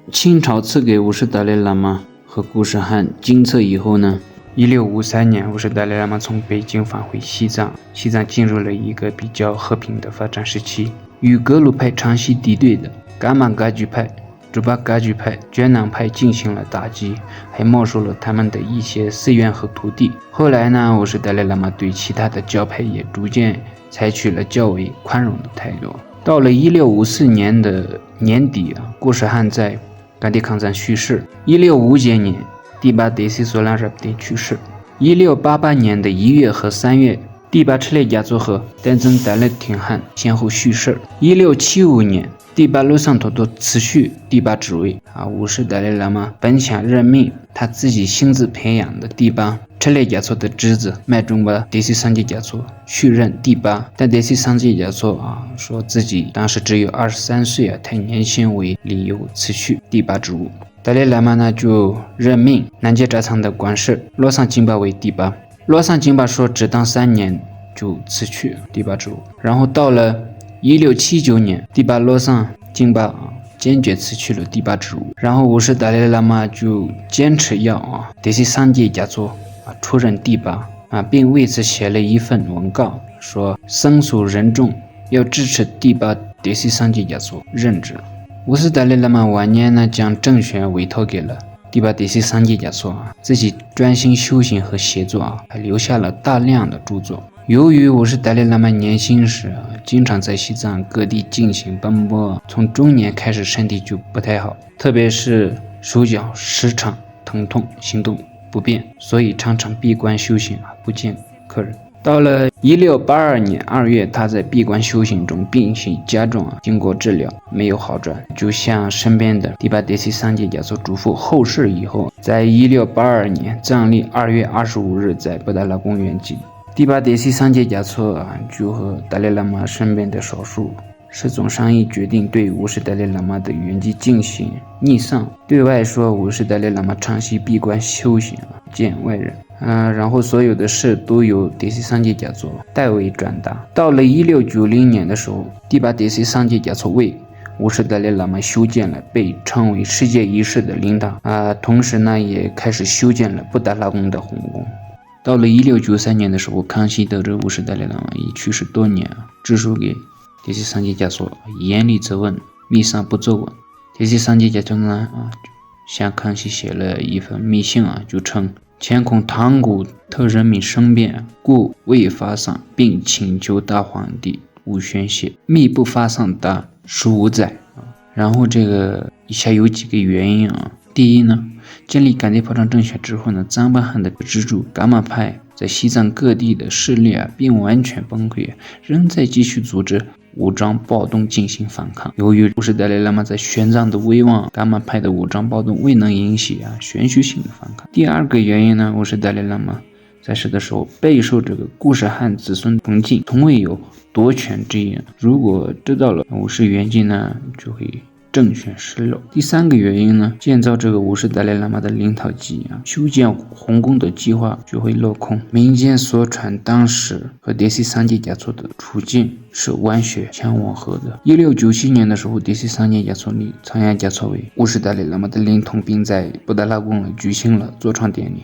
清朝赐给五世达赖喇嘛和固始汗金册以后呢，1653年，五世达赖喇嘛从北京返回西藏，西藏进入了一个比较和平的发展时期。与格鲁派长期敌对的噶玛噶举派、竹巴噶举派、觉囊派进行了打击，还没收了他们的一些寺院和土地。后来呢，五世达赖喇嘛对其他的教派也逐渐采取了较为宽容的态度。到了1654年的年底固始汗在甘地抗战去世。1657年，第八德西索兰热布丁去世。1688年的1月和3月，第八赤烈家族和丹增达赖廷汗先后去世。1675年，第八罗桑托多辞去第八职位五世达赖喇嘛本想任命他自己亲自培养的第八赤烈家族的侄子麦中巴德西桑杰家族续任第八，但德西桑杰家族说自己当时只有23岁太年轻为理由辞去第八职务。达赖喇嘛呢就任命南杰扎仓的管事罗桑金巴为第八，罗桑金巴说只当3年就辞去第八职务。然后到了1679年，第八罗桑金巴坚决辞去了第八职务。然后五世达赖喇嘛就坚持要德西桑杰家族出任第八并为此写了一份文告，说僧俗人众要支持第八德西桑杰家族任职。五世达赖喇嘛晚年呢，将政权委托给了第八德西桑杰家族自己专心修行和写作还留下了大量的著作。由于五世达赖喇嘛年轻时经常在西藏各地进行奔波，从中年开始身体就不太好，特别是手脚时常疼痛，行动不便，所以常常闭关修行不见客人。到了1682年2月，他在闭关修行中病情加重经过治疗没有好转，就向身边的第八德西桑杰家族嘱咐后事以后，在1682年藏历2月25日在布达拉宫圆寂。第八德西桑杰家族就和达赖喇嘛身边的少数师总商议，决定对五世达赖喇嘛的圆寂进行逆丧。对外说五世达赖喇嘛长期闭关修行见外人然后所有的事都由德西桑杰家族代为转达。到了1690年的时候，第八德西桑杰家族为五世达赖喇嘛修建了被称为世界遗产的灵堂同时呢也开始修建了布达拉宫的红宫。到了1693年的时候，康熙得知五世达赖喇嘛已去世多年致书给德西桑杰家族，严厉责问密丧不奏闻。德西桑杰家族呢向康熙写了一份密信就称前恐唐古特人民生变，故未发丧，并请求大皇帝勿宣泄，密不发丧达15载然后这个以下有几个原因第一呢，建立甘地炮仗政权之后呢，藏巴汗的支柱噶玛派在西藏各地的势力并完全崩溃，仍在继续组织武装暴动进行反抗。由于五世达赖喇嘛在玄奘的威望，噶玛派的武装暴动未能引起玄学性的反抗。第二个原因呢，五世达赖喇嘛在世的时候备受这个固始汗子孙崇敬，从未有夺权之意。如果知道了五世圆寂呢，就会政权失漏。第三个原因呢，建造这个五世达赖喇嘛的灵堂基修建红宫的计划就会落空。民间所传当时和德西桑杰家族的处境是完全相吻合的。1697年的时候，德西桑杰家族里仓央嘉措为五世达赖喇嘛的灵童，并在布达拉宫举行了坐床典礼。